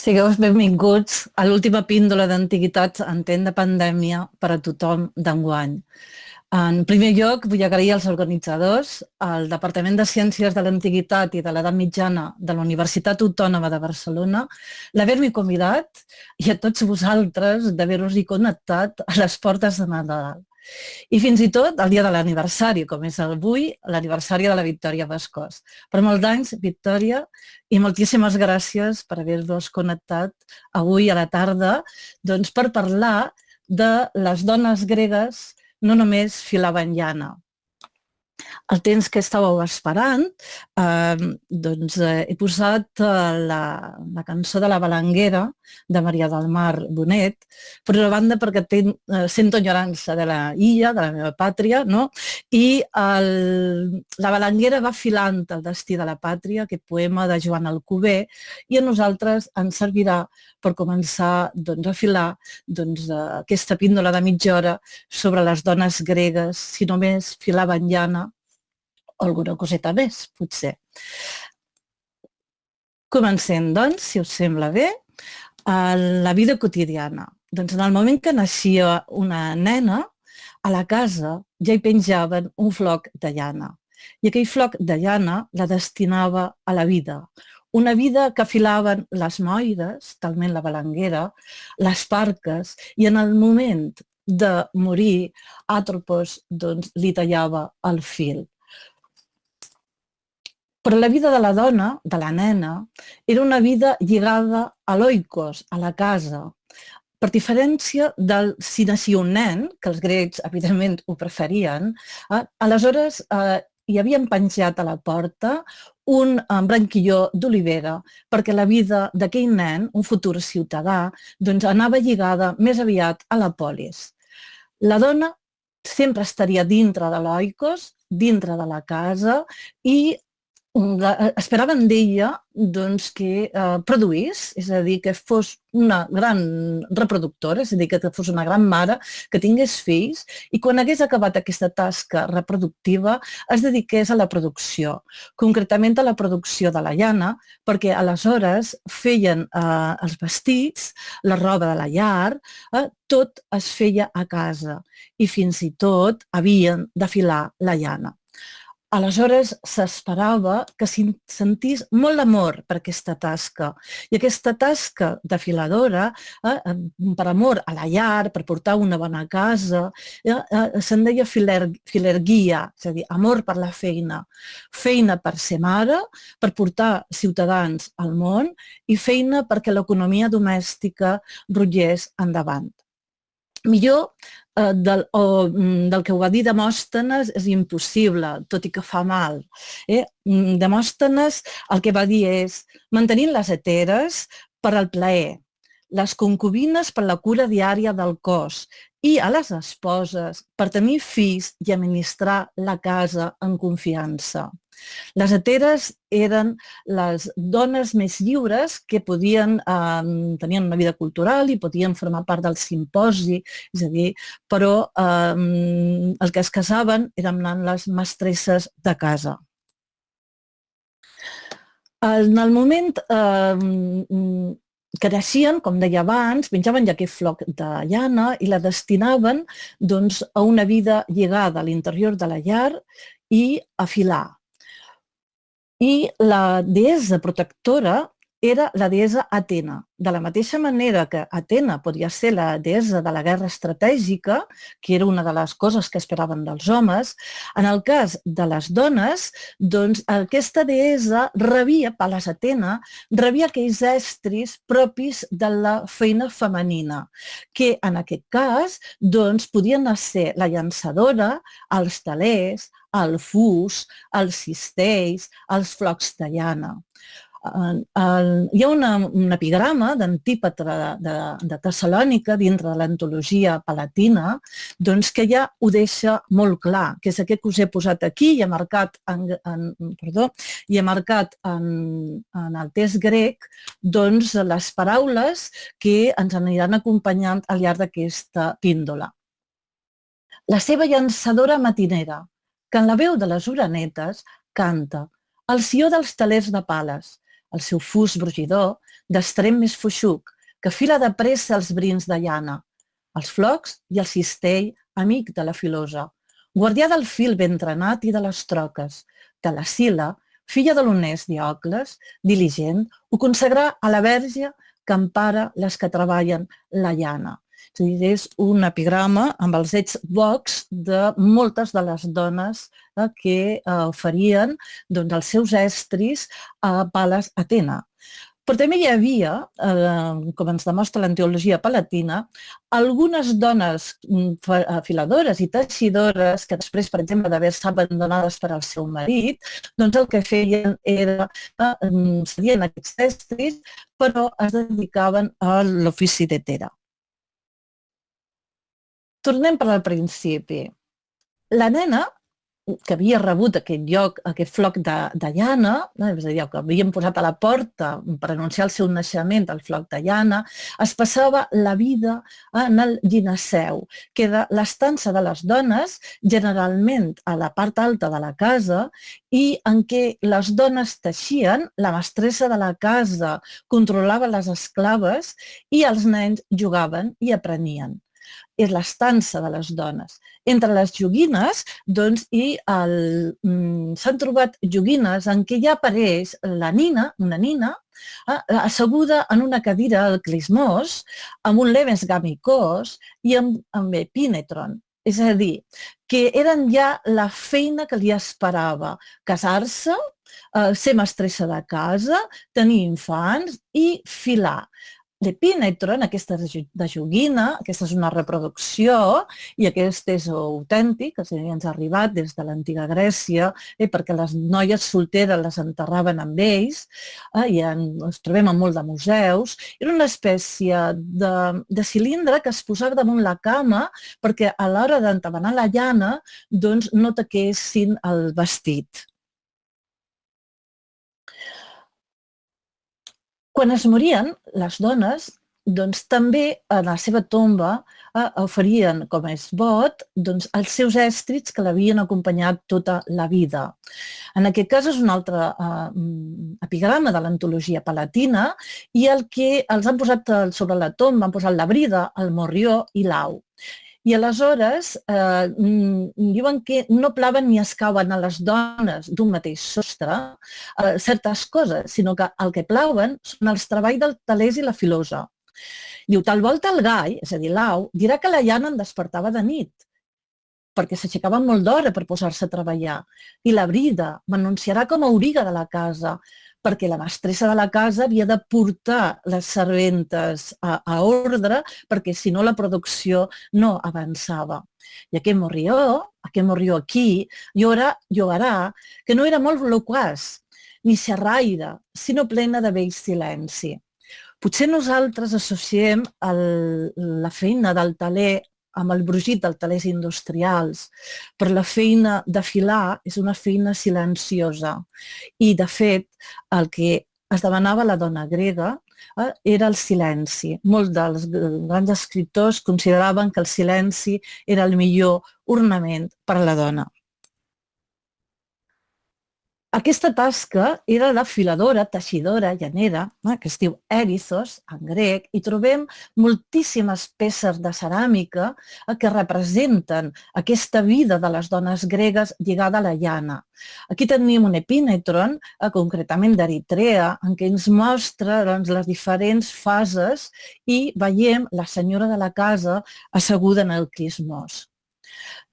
Sigueu benvinguts a l'última píndola d'antiguitats en temps de pandèmia per a tothom d'enguany. En primer lloc, vull agrair als organitzadors, al Departament de Ciències de l'Antiguitat i de l'Edat Mitjana de la Universitat Autònoma de Barcelona, l'haver-m'hi convidat i a tots vosaltres d'haver-vos-hi connectat a les portes de Nadal. I fins i tot el dia de l'aniversari, com és avui, l'aniversari de la Victòria Bascós. Per molts anys, Victòria, i moltíssimes gràcies per haver-vos connectat avui a la tarda per parlar de les dones gregues no només filaven llana. El temps que estàveu esperant, he posat la cançó de la Balanguera, de Maria del Mar Bonet, per una banda perquè sento enyorança de la illa, de la meva pàtria, no? I la Balanguera va filant el destí de la pàtria, aquest poema de Joan Alcover, i a nosaltres ens servirà per començar a filar aquesta píndola de mitja hora sobre les dones gregues, si només filaven llana, o alguna coseta més, potser. Comencem, doncs, si us sembla bé, la vida quotidiana. Doncs en el moment que naixia una nena, a la casa ja hi penjaven un floc de llana. I aquell floc de llana la destinava a la vida. Una vida que filaven les moires, talment la balanguera, les parques, i en el moment de morir, Àtropos li tallava el fil. Però la vida de la dona, de la nena, era una vida lligada a l'oikos, a la casa. Per diferència del si naixia un nen, que els grecs evidentment ho preferien, aleshores hi havien penjat a la porta un branquilló d'olivera perquè la vida d'aquell nen, un futur ciutadà, anava lligada més aviat a la polis. La dona sempre estaria dintre de l'oikos, dintre de la casa, i esperaven d'ella que produís, és a dir, que fos una gran reproductora, és a dir, que fos una gran mare, que tingués fills, i quan hagués acabat aquesta tasca reproductiva es dediqués a la producció, concretament a la producció de la llana, perquè aleshores feien els vestits, la roba de la llar, tot es feia a casa i fins i tot havien de filar la llana. Aleshores s'esperava que sentís molt d'amor per aquesta tasca. I aquesta tasca de filadora, per amor a la llar, per portar una bona casa, se'n deia filergia, és a dir, amor per la feina. Feina per ser mare, per portar ciutadans al món i feina perquè l'economia domèstica rotllés endavant. Millor del que ho va dir Demòstenes és impossible, tot i que fa mal. Demòstenes el que va dir és mantenint les heteres per al plaer, les concubines per la cura diària del cos i a les esposes per tenir fills i administrar la casa en confiança. Les heteres eren les dones més lliures que tenien una vida cultural i podien formar part del simposi, és a dir, però el que es casaven eren les mestresses de casa. En el moment que naixien, com deia abans, menjaven ja aquest floc de llana i la destinaven a una vida lligada a l'interior de la llar i a filar. I la deessa protectora era la deessa Atena. De la mateixa manera que Atena podia ser la deessa de la guerra estratègica, que era una de les coses que esperaven dels homes, en el cas de les dones, aquesta deessa rebia, Pal·las Atena, rebia aquells estris propis de la feina femenina, que en aquest cas podien ser la llançadora, els telers, el fus, els cistells, els flocs de llana. Hi ha un epigrama d'Antípatre de Tessalònica, dintre de l'antologia palatina, que ja ho deixa molt clar, que és aquest que us he posat aquí i he marcat en el text grec les paraules que ens aniran acompanyant al llarg d'aquesta píndola. La seva llançadora matinera, que en la veu de les orenetes canta el sió dels telers de Pal·les, el seu fus brugidor d'extrem més feixuc, que fila de pressa els brins de llana, els flocs i el cistell, amic de la filosa, guardià del fil ben trenat i de les troques, que la Sila, filla de l'honest Diocles, diligent, ho consagrà a la Verge que empara les que treballen la llana. És a dir, és un epigrama amb els ets vox de moltes de les dones que oferien els seus estris a Pal·les Atena. Però també hi havia, com ens demostra l'antologia palatina, algunes dones filadores i teixidores que després, per exemple, d'haver-se abandonades per al seu marit, doncs el que feien era cedien aquests estris, però es dedicaven a l'ofici de tera. Tornem per al principi. La nena que havia rebut aquest lloc, aquest floc de llana, és a dir, que havien posat a la porta per anunciar el seu naixement, el floc de llana, es passava la vida en el gineceu, que era l'estança de les dones, generalment a la part alta de la casa, i en què les dones teixien, la mestressa de la casa controlava les esclaves i els nens jugaven i aprenien. És l'estança de les dones. Entre les joguines, doncs, s'han trobat joguines en què ja apareix la nina, una nina, asseguda en una cadira al clismós, amb un lemes gamicós i amb epinetron. És a dir, que eren ja la feina que li esperava, casar-se, ser mestressa de casa, tenir infants i filar. L'epinetron, aquesta de joguina, aquesta és una reproducció i aquest és autèntic, ens ha arribat des de l'antiga Grècia, perquè les noies solteres les enterraven amb ells i ens trobem en molt de museus. Era una espècie de cilindre que es posava damunt la cama perquè a l'hora d'entabanar la llana doncs no taquessin el vestit. Quan es morien, les dones doncs, també a la seva tomba oferien com a esbot els seus èstrits que l'havien acompanyat tota la vida. En aquest cas és un altre epigrama de l'antologia palatina i el que els han posat sobre la tomba, han posat la brida, el morrió i l'au. I aleshores diuen que no plaven ni escauen a les dones d'un mateix sostre certes coses, sinó que el que plauen són els treballs del talès i la filosa. Diu, tal volta el gall, és a dir, l'au, dirà que la llana en despertava de nit, perquè s'aixecava molt d'hora per posar-se a treballar. I la brida m'anunciarà com a auriga de la casa, perquè la mestressa de la casa havia de portar les serventes a ordre, perquè si no la producció no avançava. I aquest morrió aquí, llogarà que no era molt loquaç, ni xerraire, sinó plena de vell silenci. Potser nosaltres associem la feina del teler amb el brugit dels telers industrials, però la feina de filar és una feina silenciosa i, de fet, el que es demanava a la dona grega era el silenci. Molts dels grans escriptors consideraven que el silenci era el millor ornament per a la dona. Aquesta tasca era la filadora, teixidora, llanera, que es diu erithos en grec, i trobem moltíssimes peces de ceràmica que representen aquesta vida de les dones gregues lligada a la llana. Aquí tenim un epinetron, concretament d'Eritrea, en què ens mostra les diferents fases i veiem la senyora de la casa asseguda en el clismós.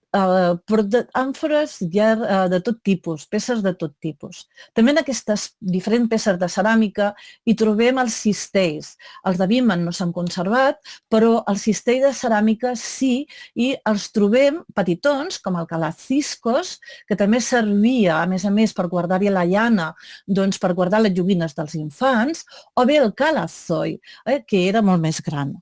Però àmfores de tot tipus, peces de tot tipus. També en aquestes diferents peces de ceràmica hi trobem els cistells. Els de Víman no s'han conservat, però els cistells de ceràmica sí, i els trobem petitons, com el calaciscos, que també servia, a més, per guardar-hi la llana, doncs per guardar les joguines dels infants, o bé el calazoi, que era molt més gran.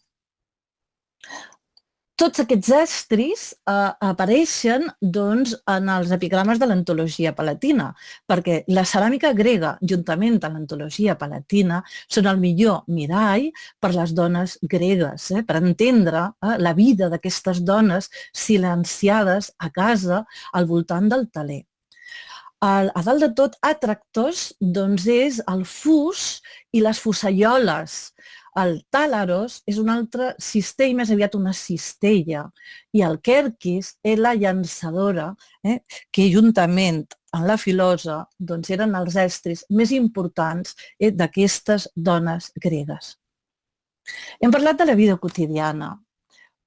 Tots aquests estris apareixen en els epigrames de l'antologia palatina, perquè la ceràmica grega, juntament amb l'antologia palatina, són el millor mirall per les dones gregues, per entendre la vida d'aquestes dones silenciades a casa al voltant del teler. A dalt de tot, atractors, doncs és el fus i les fusseioles. El tàlaros és un altre cistell, més aviat una cistella, i el querquis és la llançadora, que juntament amb la filosa doncs eren els estris més importants d'aquestes dones gregues. Hem parlat de la vida quotidiana,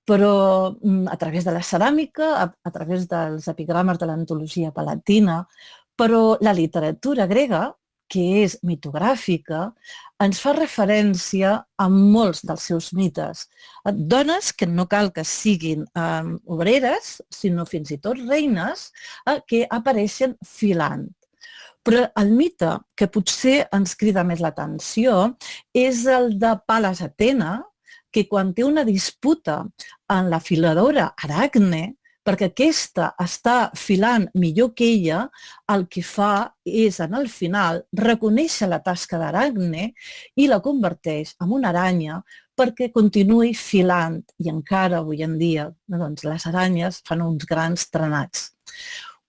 però a través de la ceràmica, a través dels epigrames de l'antologia palatina, però la literatura grega, que és mitogràfica, ens fa referència a molts dels seus mites. Dones que no cal que siguin obreres, sinó fins i tot reines, que apareixen filant. Però el mite que potser ens crida més l'atenció és el de Pal·les Atena, que quan té una disputa amb la filadora Aracne, perquè aquesta està filant millor que ella, el que fa és, en el final, reconèixer la tasca d'Aracne i la converteix en una aranya perquè continuï filant. I encara avui en dia doncs, les aranyes fan uns grans trenats.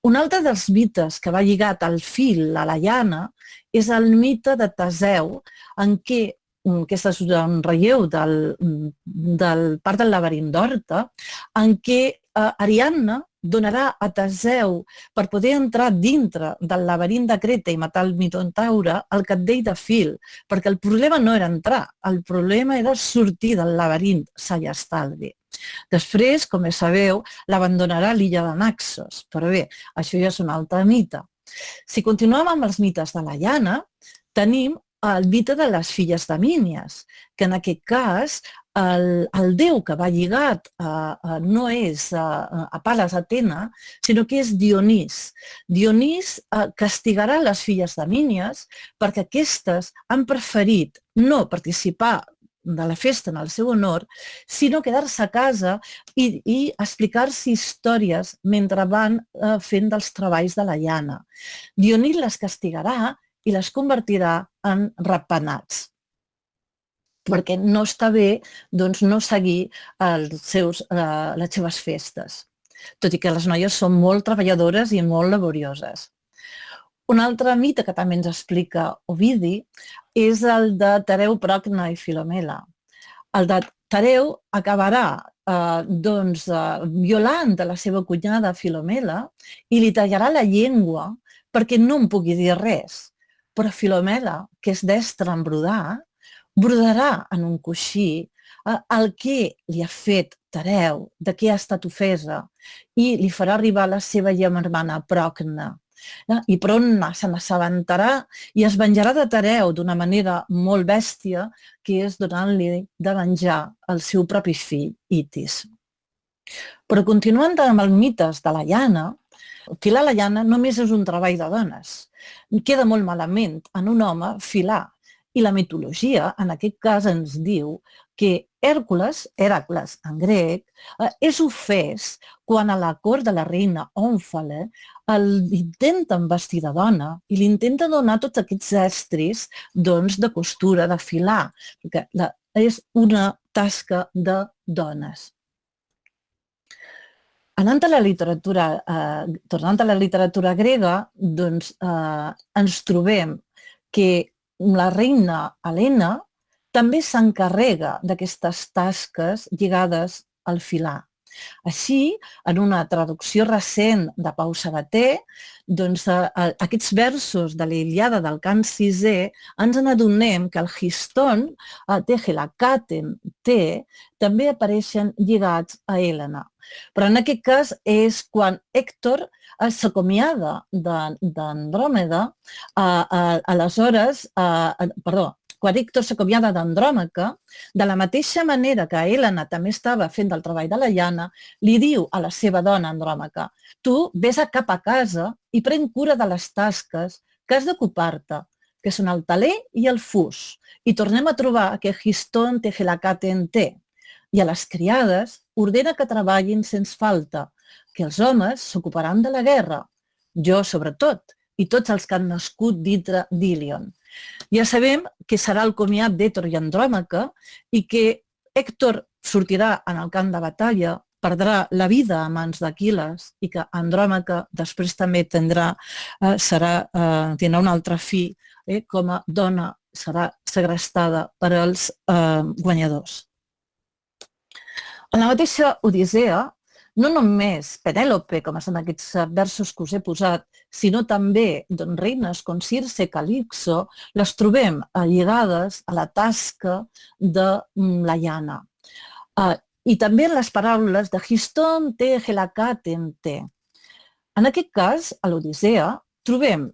Un altre dels mites que va lligat al fil, a la llana, és el mite de Teseu, en què aquest és un relleu del part del laberint d'Horta, en què Ariadna donarà a Teseu, per poder entrar dintre del laberint de Creta i matar el Minotaure, el cabdell de fil, perquè el problema no era entrar, el problema era sortir del laberint sa i estalvi. Després, com ja sabeu, l'abandonarà l'illa de Naxos, però bé, això ja és un altre mite. Si continuem amb els mites de la llana, tenim el mite de les filles de Mínies, que en aquest cas el déu que va lligat no és a Pal·les Atena, sinó que és Dionís. Dionís castigarà les filles de Mínies perquè aquestes han preferit no participar de la festa en el seu honor, sinó quedar-se a casa i explicar-se històries mentre van fent dels treballs de la llana. Dionís les castigarà i les convertirà en ratpenats, perquè no està bé doncs, no seguir les seves festes, tot i que les noies són molt treballadores i molt laborioses. Un altre mite que també ens explica Ovidi és el de Tereu, Procne i Filomela. El de Tereu acabarà violant la seva cunyada Filomela i li tallarà la llengua perquè no en pugui dir res. Però Filomela, que és destra en brodar, brodarà en un coixí el que li ha fet Tereu, de què ha estat ofesa, i li farà arribar la seva germana Procne. I Procne se n'assabentarà i es venjarà de Tereu d'una manera molt bèstia, que és donant-li de menjar el seu propi fill, Itis. Però continuant amb els mites de la llana, filar la llana només és un treball de dones. Queda molt malament en un home filar. I la mitologia, en aquest cas, ens diu que Hèrcules en grec, és ofès quan a la cort de la reina Òmfale l'intenten vestir de dona i li intenten donar tots aquests estris de costura, de filar, perquè és una tasca de dones. Tornant a la literatura grega, doncs ens trobem que la reina Helena també s'encarrega d'aquestes tasques lligades al filar. Així, en una traducció recent de Pau Sabater, doncs, aquests versos de l'Ilíada del cant sisè ens n'adonem que el Histon, Tehelakaten, també apareixen lligats a Hèlena. Però en aquest cas és quan Hèctor s'acomiada d'Andròmeda, quan Hèctor s'acomiada d'Andròmaca, de la mateixa manera que Hèlena també estava fent el treball de la llana, li diu a la seva dona Andròmaca: tu vés cap a casa i pren cura de les tasques que has d'ocupar-te, que són el taler i el fus, i tornem a trobar que Histon Tehelakaten té. I a les criades ordena que treballin sense falta, que els homes s'ocuparan de la guerra, jo sobretot, i tots els que han nascut dintre d'Ílion. Ja sabem que serà el comiat d'Hèctor i Andròmaca i que Hèctor sortirà en el camp de batalla perdrà la vida a mans d'Aquil·les i que Andròmaca després també tindrà una altra fi, com a dona serà segrestada per als guanyadors. En la mateixa Odissea, no només Penèlope, com estan aquests versos que us he posat, sinó també reines com Circe, Calipso, les trobem lligades a la tasca de la llana. I també les paraules de Histon te helakaten te. En aquest cas, a l'Odissea, trobem,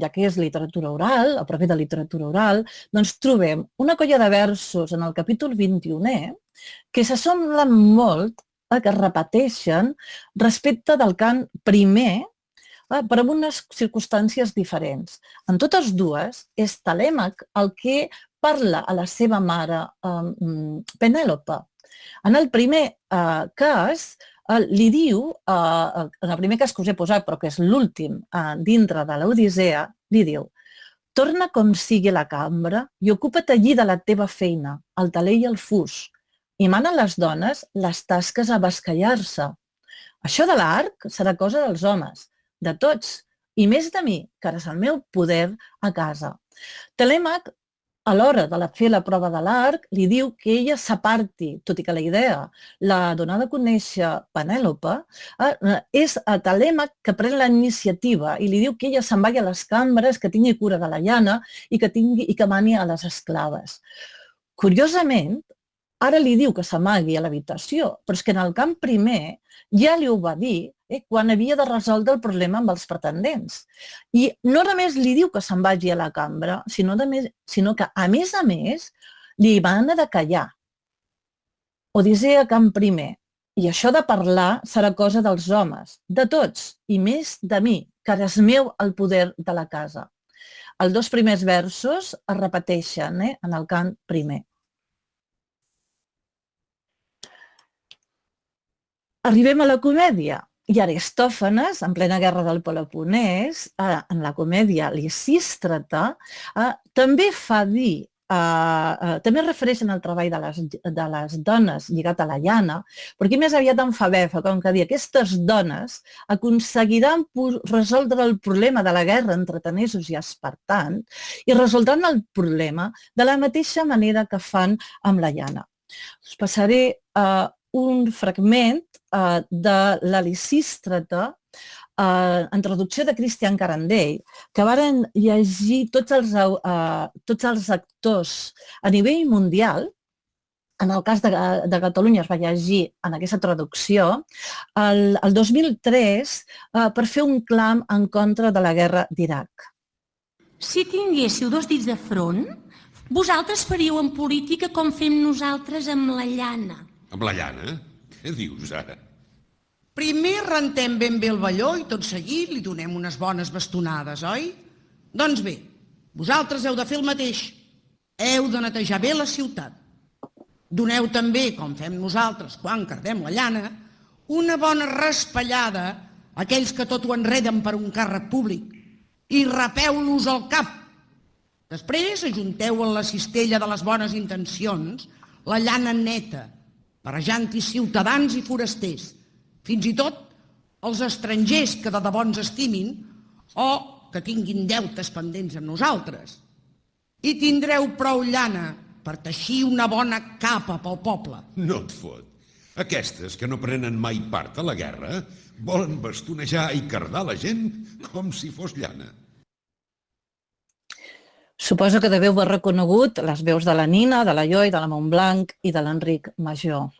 ja que és literatura oral, o prové de literatura oral, doncs trobem una colla de versos en el capítol 21è que s'assemblen molt que es repeteixen respecte del cant primer, però en unes circumstàncies diferents. En totes dues, és Telèmac el que parla a la seva mare Penèlope. En el primer cas, li diu, en el primer cas que us he posat, però que és l'últim dintre de l'Odissea, li diu: torna com sigui a la cambra i ocupa't allí de la teva feina, el teler i el fus, i mana a les dones les tasques a bescallar-se. Això de l'arc serà cosa dels homes, de tots, i més de mi, que ara és el meu poder a casa. Telèmac, a l'hora de fer la prova de l'arc, li diu que ella s'aparti, tot i que la idea la dona de conèixer Penèlope, és a Telèmac que pren la iniciativa i li diu que ella se'n vagi a les cambres, que tingui cura de la llana i que mani a les esclaves. Curiosament, ara li diu que s'amagui a l'habitació, però és que en el cant primer ja li ho va dir quan havia de resoldre el problema amb els pretendents. I no només li diu que se'n vagi a la cambra, sinó que, a més, li mana de callar. Odissea, cant primer. I això de parlar serà cosa dels homes, de tots, i més de mi, que ara és meu el poder de la casa. Els dos primers versos es repeteixen en el cant primer. Arribem a la comèdia. I Aristòfanes, en plena guerra del Peloponès, en la comèdia Lisístrata, també fa dir, també es refereix al treball de les dones lligat a la llana, però aquí més aviat en fa befa, com que dir, aquestes dones aconseguiran resoldre el problema de la guerra entre atenesos i espartans i resoldran el problema de la mateixa manera que fan amb la llana. Us passaré un fragment de la Lisístrata en traducció de Cristian Carandell, que varen llegir tots els actors a nivell mundial. En el cas de Catalunya es va llegir en aquesta traducció el 2003 per fer un clam en contra de la guerra d'Iraq. Si tinguéssiu dos dits de front, vosaltres faríeu en política com fem nosaltres amb la llana. Amb la llana? Què dius ara? Primer rentem ben bé el velló i tot seguit li donem unes bones bastonades, oi? Doncs bé, vosaltres heu de fer el mateix. Heu de netejar bé la ciutat. Doneu també, com fem nosaltres quan cardem la llana, una bona raspallada a aquells que tot ho enreden per un càrrec públic i rapeu-los al cap. Després ajunteu en la cistella de les bones intencions la llana neta, barrejant-hi ciutadans i forasters, fins i tot els estrangers que de debò ens estimin o que tinguin deutes pendents amb nosaltres. I tindreu prou llana per teixir una bona capa pel poble. No et fot. Aquestes que no prenen mai part a la guerra volen bastonejar i cardar la gent com si fos llana. Suposo que deveu haver reconegut les veus de la Nina, de la Joy, de la Montblanc i de l'Enric Major.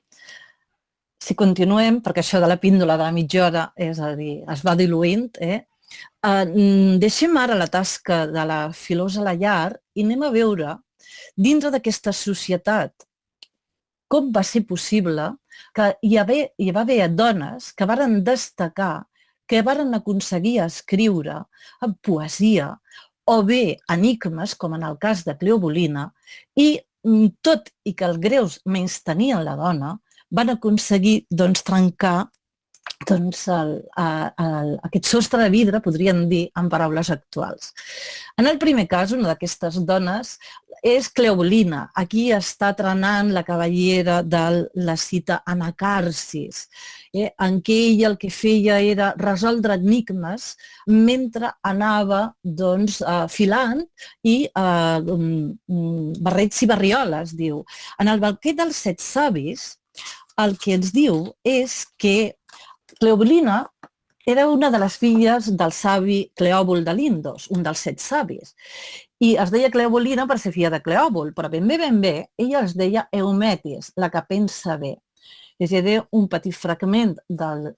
Si continuem, perquè això de la píndola de la mitja hora, és a dir, es va diluint, deixem ara la tasca de la filosa a la llar i anem a veure, dintre d'aquesta societat, com va ser possible que hi va haver dones que varen destacar, que varen aconseguir escriure poesia o bé enigmes, com en el cas de Cleobolina, i tot i que els greus menystenien la dona, van aconseguir trencar aquest sostre de vidre, podríem dir, en paraules actuals. En el primer cas, una d'aquestes dones és Cleobulina. Aquí està trenant la cavallera de la cita Anacarsis, en què ella el que feia era resoldre enigmes mentre anava filant i barrets i barrioles, diu. En el banquet dels set savis, el que ens diu és que Cleobulina era una de les filles del savi Cleòbul de Lindos, un dels set savis. I es deia Cleobulina per ser filla de Cleòbul, però ben bé, ella es deia Eumetis, la que pensa bé. És a dir, un petit fragment del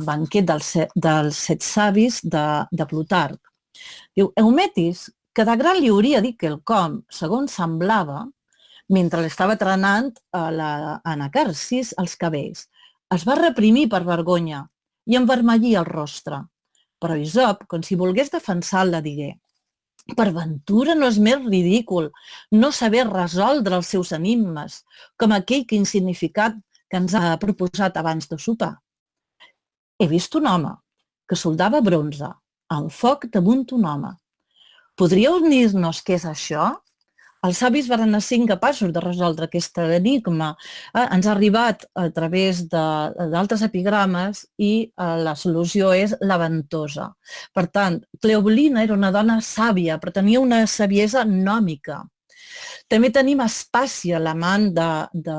banquet dels set savis de Plutarc. Diu, Eumetis, que de gran li hauria dit quelcom, segons semblava, mentre l'estava trenant a l'Anacarsis els cabells, es va reprimir per vergonya i envermellir el rostre. Però Isop, com si volgués defensar-la, digué: per ventura no és més ridícul no saber resoldre els seus enigmes, com aquell que insignificat que ens ha proposat abans de sopar. He vist un home que soldava bronze, amb foc damunt un home. Podríeu dir-nos què és això? Els savis van ser incapaços de resoldre aquest enigma. Ens ha arribat a través d'altres epigrames i la solució és la ventosa. Per tant, Cleobulina era una dona sàvia, però tenia una saviesa gnòmica. També tenim Aspàcia, l'amant de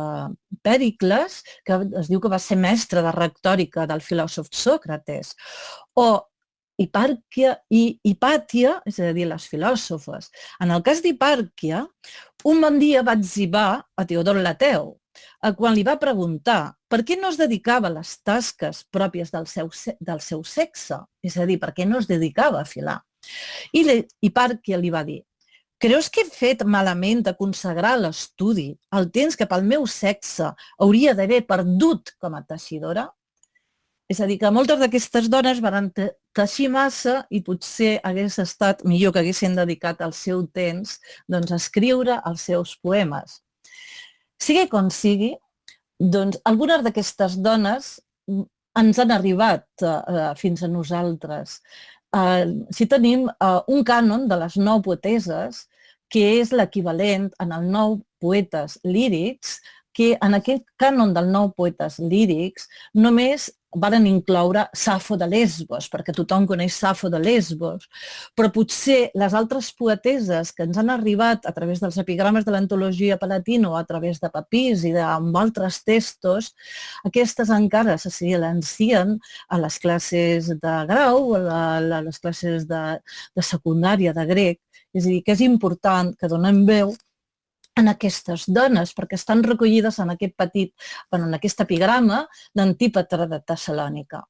Pèricles, que es diu que va ser mestre de retòrica del filòsof Sòcrates, o Hipàrquia i Hipàtia, és a dir, les filòsofes. En el cas d'Hipàrquia, un bon dia va etzibar a Teodor l'Ateu, quan li va preguntar per què no es dedicava a les tasques pròpies del seu sexe, és a dir, per què no es dedicava a filar. I Hipàrquia li va dir: creus que he fet malament de consagrar l'estudi el temps que pel meu sexe hauria d'haver perdut com a teixidora? És a dir, que moltes d'aquestes dones van teixir massa i potser hagués estat millor que haguessin dedicat el seu temps a escriure els seus poemes. Sigui com sigui, algunes d'aquestes dones ens han arribat fins a nosaltres. Si tenim un cànon de les 9 poeteses, que és l'equivalent en els 9 poetes lírics, que en aquest cànon dels 9 poetes lírics només van incloure Safo de Lesbos, perquè tothom coneix Safo de Lesbos, però potser les altres poeteses que ens han arribat a través dels epigrames de l'antologia palatina o a través de papirs i d'altres textos, aquestes encara se silencien a les classes de grau, a les classes de secundària de grec. És a dir, que és important que donem veu en aquestes dones, perquè estan recollides en aquest epigrama d'Antípatra de Tessalònica.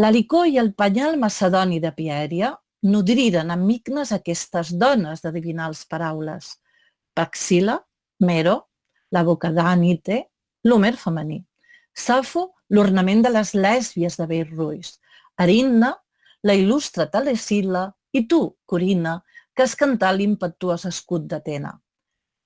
L'Alicó i el penyal macedoni de Pièria nodriren amb mignes aquestes dones d'adivinar les paraules. Praxila, Mero, la boca d'Ànite, l'Homer femení. Safo, l'ornament de les lèsbies de bell ruix. Erinna, la il·lustre Telesila, i tu, Corina, que has cantat l'impetuós escut d'Atena.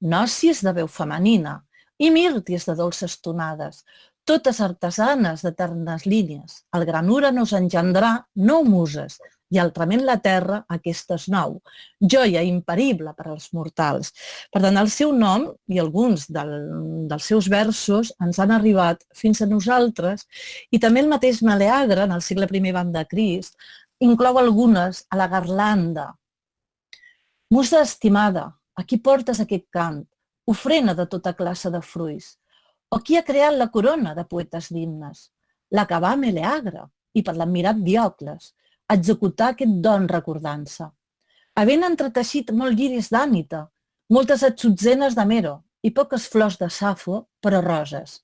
Nòcies de veu femenina i Mírties de dolces tonades, totes artesanes d'eternes línies. El gran Uranos engendrà 9 muses i altrament la terra aquestes 9, joia imperible per als mortals. Per tant, el seu nom i alguns dels seus versos ens han arribat fins a nosaltres i també el mateix Meleagre, en el segle I abans de Crist, inclou algunes a la Garlanda. Musa estimada, a qui portes aquest cant, ofrena de tota classe de fruits? O qui ha creat la corona de poetes d'himnes? L'acabà Meleagre i per l'admirat Diocles, executar aquest don recordant-se. Havent entreteixit molts lliris d'Ànita, moltes atzutzenes de Mero i poques flors de Safo, però roses.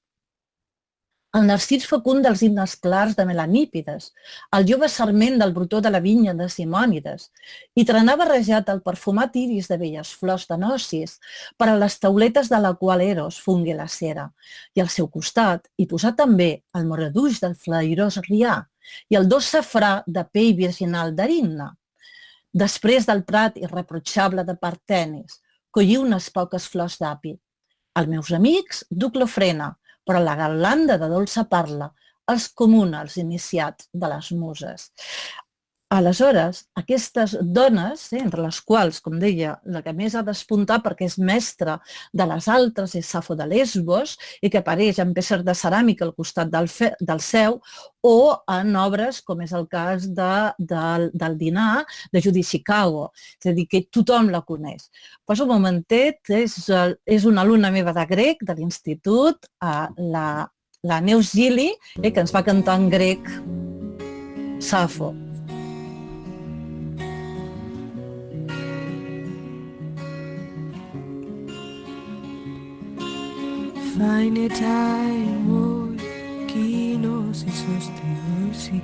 El narcís fecund dels himnes clars de Melanípides, el jove sarment del brotó de la vinya de Simònides, i trenar barrejat el perfumat iris de belles flors de Gnosis per a les tauletes de la qual Eros fungué la cera, i al seu costat hi posà també el moreduix del flairós Rià i el dos safrà de pell virginal d'Erinna. Després del prat irreprotxable de Partenis, collí unes poques flors d'api. Els meus amics duc l'ofrena, però la garlanda de dolça parla els comuna els iniciats de les muses. Aleshores, aquestes dones, entre les quals, com deia, la que més ha despuntat perquè és mestra de les altres és Safo de Lesbos i que apareix en peces de ceràmica al costat del seu o en obres com és el cas del Dinar de Judy Chicago, és a dir, que tothom la coneix. Pues un momentet, és una alumna meva de grec de l'institut, la Neus Gili, que ens va cantar en grec Safo. Φάινε τάιμο εκείνος ίσως τελειώσει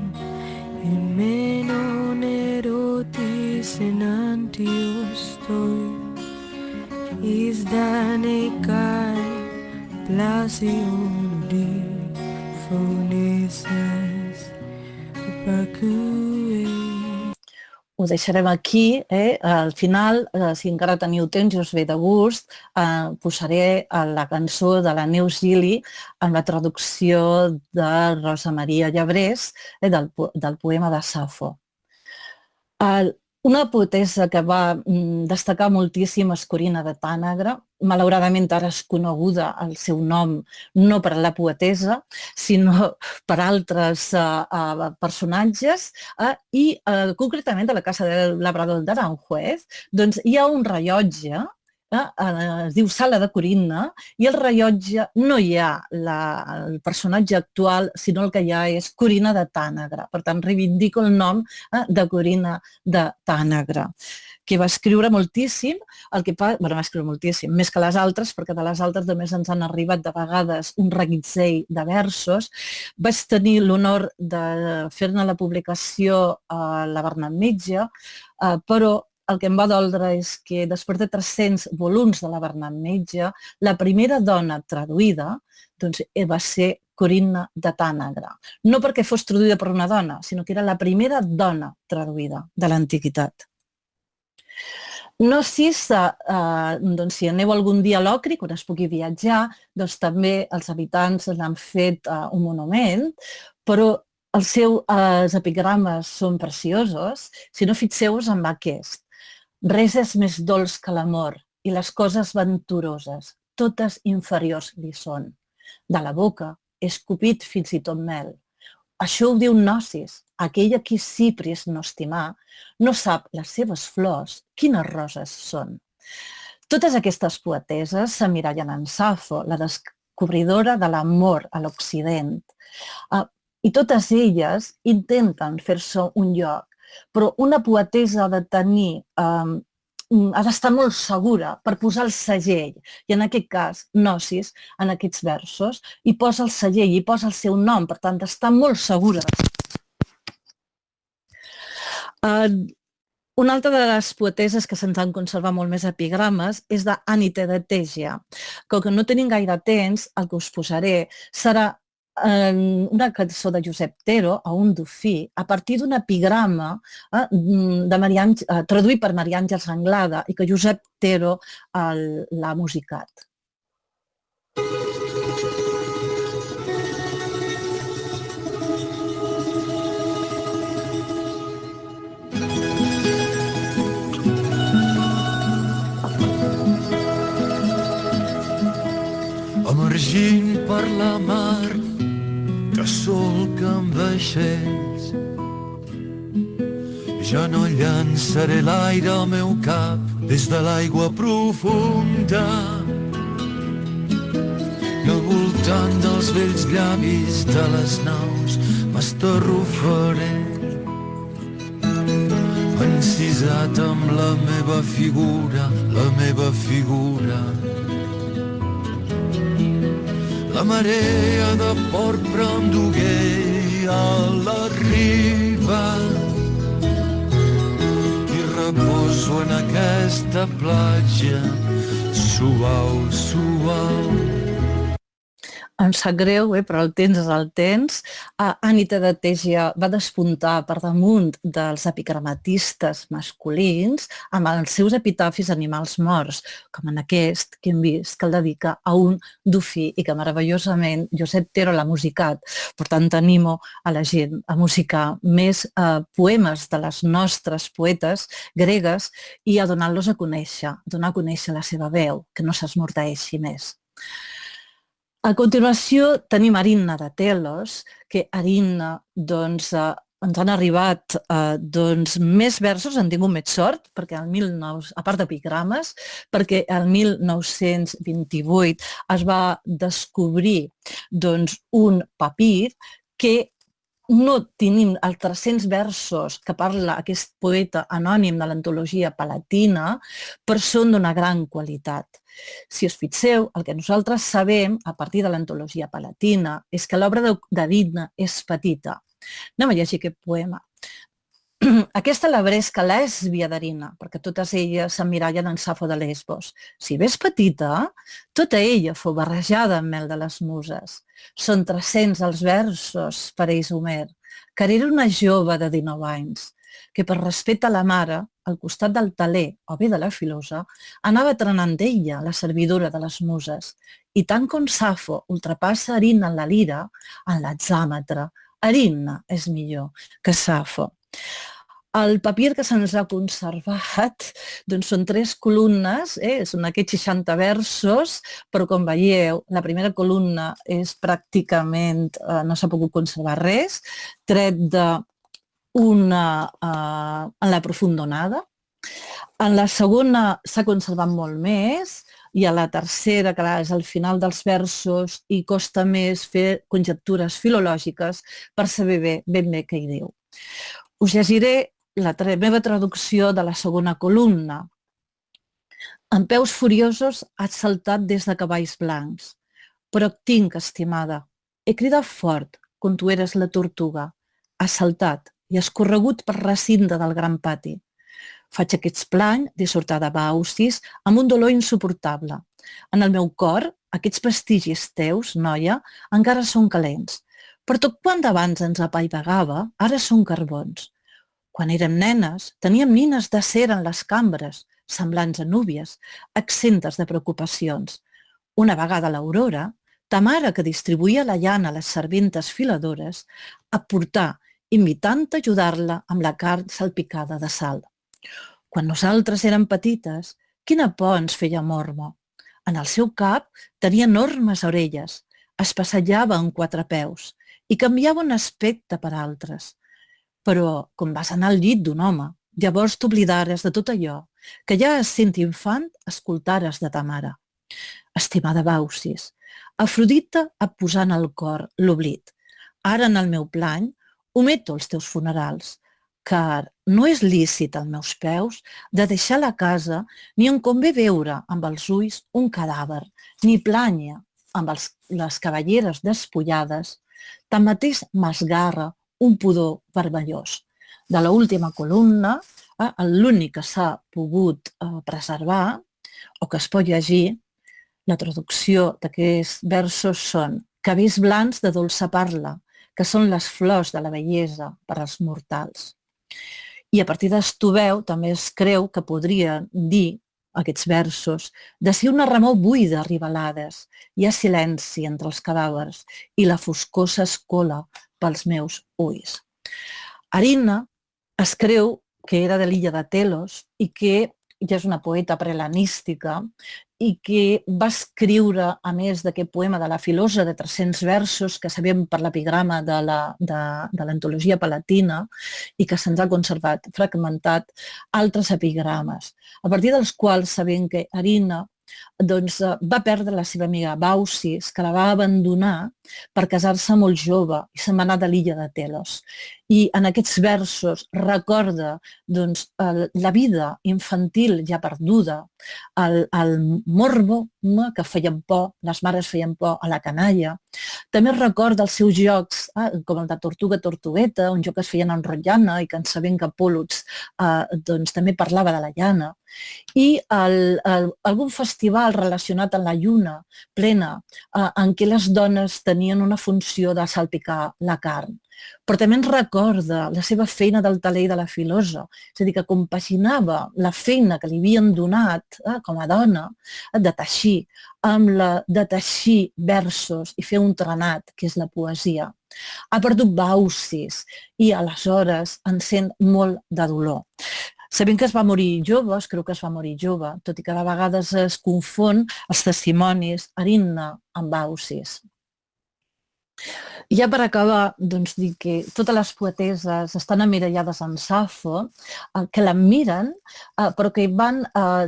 εμένον ερώτης ενάντιος toi εις δανεικάι πλάσιον ουδί φωνήσες upacue. Ho deixarem aquí. Al final, si encara teniu temps i us ve de gust, posaré la cançó de la Neus Gili amb la traducció de Rosa Maria Llebrés del poema de Safo. Una poetessa que va destacar moltíssim és Corina de Tànega. Malauradament ara és coneguda el seu nom no per la poetessa, sinó per altres personatges i concretament a la Casa del Labrador d'Aranjuez doncs hi ha un rellotge, es diu Sala de Corina, i el rellotge no hi ha el personatge actual, sinó el que hi ha és Corina de Tànega. Per tant, reivindico el nom de Corina de Tànega, que va escriure moltíssim, va escriure moltíssim, més que les altres, perquè de les altres només ens han arribat de vegades un reguitzell de versos. Vaig tenir l'honor de fer-ne la publicació a la Bernat Metge, però el que em va doldre és que després de 300 volums de la Bernat Metge, la primera dona traduïda va ser Corina de Tànega. No perquè fos traduïda per una dona, sinó que era la primera dona traduïda de l'antiguitat. No sé si aneu algun dia a l'Ocri, quan es pugui viatjar, doncs també els habitants n'han fet un monument, però els seus epigrames són preciosos. Si no, fixeu-vos en aquest. Res és més dolç que l'amor i les coses venturoses, totes inferiors li són. De la boca he escopit fins i tot mel. Això ho diu Gnosis, aquella qui Cipris no estimà, no sap les seves flors quines roses són. Totes aquestes poeteses s'emmirallen en Safo, la descobridora de l'amor a l'Occident, i totes elles intenten fer-se un lloc. Però una poetessa ha de tenir, ha d'estar molt segura per posar el segell, i en aquest cas, Gnosis, en aquests versos, hi posa el segell, hi posa el seu nom, per tant, d'estar molt segura. Una altra de les poeteses que se'ns han conservat molt més epigrames és d'Anite de Tegia. Com que no tenim gaire temps, el que us posaré serà una cançó de Josep Tero, a un dofí, a partir d'un epigrama traduït per Maria Àngels Anglada i que Josep Tero l'ha musicat. Emergint per la mar que solca amb vaixells, ja no llançaré l'aire al meu cap des de l'aigua profunda i al voltant dels vells llavis de les naus m'estarrufaré encisat amb la meva figura, la marea de porpra em dugué a la riba i reposo en aquesta platja suau. Em sap greu, però el temps és el temps. Ànita de Tègia va despuntar per damunt dels epigrammatistes masculins amb els seus epitafis animals morts, com en aquest que hem vist, que el dedica a un dofí i que meravellosament Josep Tero l'ha musicat. Per tant, animo a la gent a musicar més poemes de les nostres poetes gregues i a donar-los a conèixer la seva veu, que no s'esmorteeixi més. A continuació tenim Erinna de Telos, que Erinna, ens han arribat més versos, han tingut més sort, perquè a part d'epigrames, perquè el 1928 es va descobrir un papir que no tenim els 300 versos que parla aquest poeta anònim de l'antologia palatina, però són d'una gran qualitat. Si us fixeu, el que nosaltres sabem a partir de l'antologia palatina és que l'obra d'Erinna és petita. Anem a llegir aquest poema. Aquesta labresca lèsbia d'Erinna, perquè totes elles s'emmirallen en Safo de Lesbos. Si bé és petita, tota ella fou barrejada amb mel de les muses. Són 300 els versos, pareix Homer, que era una jove de 19 anys, que per respecte a la mare, al costat del taler o bé de la filosa, anava trenant d'ella la servidora de les muses. I tant com Safo ultrapassa Erinna en la lira, en l'hexàmetre, Erinna és millor que Safo. El papir que se'ns ha conservat són 3 columnes, són aquests 60 versos, però com veieu, la primera columna és pràcticament, no s'ha pogut conservar res, tret d'una en la profundonada. En la segona s'ha conservat molt més, i a la tercera, clar, és al final dels versos i costa més fer conjectures filològiques per saber ben bé què hi diu. Us llegiré la meva traducció de la segona columna. En peus furiosos has saltat des de cavalls blancs, però et tinc, estimada. He cridat fort, quan tu eres la tortuga. Has saltat i has corregut per recinte del gran pati. Faig aquest plany de sortada Baucis amb un dolor insuportable. En el meu cor, aquests vestigis teus, noia, encara són calents. Per tot quant d'abans ens apaivagava, ara són carbons. Quan érem nenes, teníem nines de cera en les cambres, semblants a núvies, exemptes de preocupacions. Una vegada a l'Aurora, ta mare, que distribuïa la llana a les serventes filadores, aportà, invitant a ajudar-la amb la carn salpicada de sal. Quan nosaltres érem petites, quina por ens feia Mormo. En el seu cap tenia enormes orelles, es passejava en 4 peus i canviava un aspecte per altres. Però, com vas anar al llit d'un home, llavors t'oblidares de tot allò que ja sent infant escoltares de ta mare. Estimada Baucis, Afrodita et posà en el cor l'oblit. Ara en el meu plany ometo els teus funerals, car no és lícit als meus peus de deixar la casa ni en convé veure amb els ulls un cadàver, ni plànyer amb les cavalleres despullades, tanmateix m'esgarra un pudor vermellós. De l'última columna, l'únic que s'ha pogut preservar o que es pot llegir, la traducció d'aquests versos són cabells blancs de dolça parla, que són les flors de la bellesa per als mortals. I a partir d'Estubeu també es creu que podrien dir aquests versos de si una remor buida ribalades, hi ha silenci entre els cadàvers i la foscor s'escola pels meus ulls. Erinna es creu que era de l'illa de Telos i que ja és una poeta prehel·lenística i que va escriure, a més d'aquest poema de la filosa de 300 versos que sabem per l'epigrama de l'antologia palatina i que se'ns ha conservat fragmentat, altres epigrames, a partir dels quals sabem que Erinna va perdre la seva amiga Baucis, que la va abandonar per casar-se molt jove i se'n va anar de l'illa de Telos. I en aquests versos recorda la vida infantil ja perduda, el morbo que feien por, les mares feien por a la canalla, També recorda els seus jocs, com el de Tortuga-Tortugueta, un joc que es feien en rotllana i que en sabent que Pòl·lux doncs, també parlava de la llana, i algun festival relacionat amb la lluna plena en què les dones tenien una funció de salpicar la carn. Però també ens recorda la seva feina del taler i de la filosa, és a dir, que compaginava la feina que li havien donat com a dona de teixir amb la de teixir versos i fer un tranat, que és la poesia. Ha perdut Baucis i aleshores en sent molt de dolor. Sabent que es va morir jove, es creu que es va morir jove, tot i que de vegades es confon els testimonis Erinna amb Baucis. Ja per acabar, doncs dir que totes les poeteses estan emmirallades en Safo, que l'admiren, però que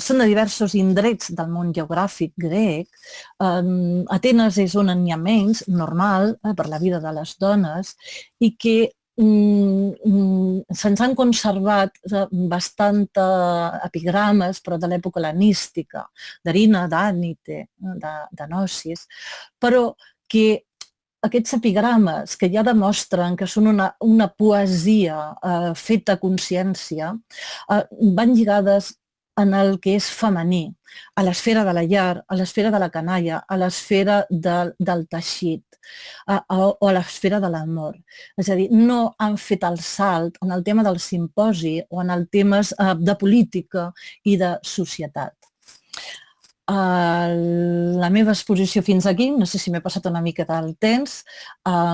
són de diversos indrets del món geogràfic grec. Atenes és on n'hi ha menys, normal, per la vida de les dones, i que se'ns han conservat bastant epigrames, però de l'època hel·lenística, d'Erinna, d'Ànite, de Gnosis, però que aquests epigrames que ja demostren que són una poesia feta a consciència van lligades en el que és femení, a l'esfera de la llar, a l'esfera de la canalla, a l'esfera del teixit o a l'esfera de l'amor. És a dir, no han fet el salt en el tema del simposi o en els temes de política i de societat. La meva exposició fins aquí, no sé si m'he passat una mica del temps,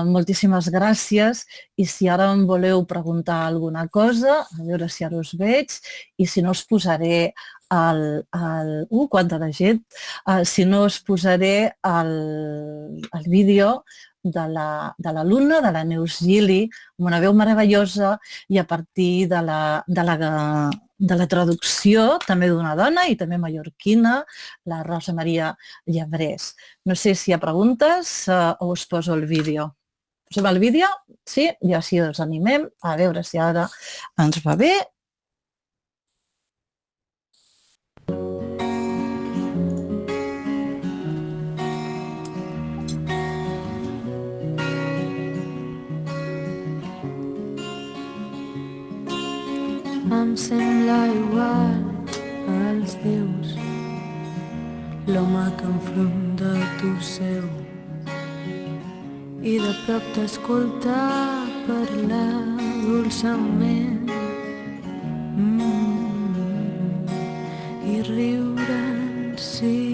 moltíssimes gràcies i si ara em voleu preguntar alguna cosa, a veure si ara us veig i si no us posaré quanta de gent, si no us posaré el vídeo de l'alumna, de la Neus Gili, amb una veu meravellosa i a partir de la traducció també d'una dona i també mallorquina, la Rosa Maria Llebrés. No sé si hi ha preguntes o us poso el vídeo. Posem el vídeo? Sí? I així els animem a veure si ara ens va bé. Em sembla igual als déus l'home que enfront de tu seu i de prop t'escoltar parlar dolçament i riure en si.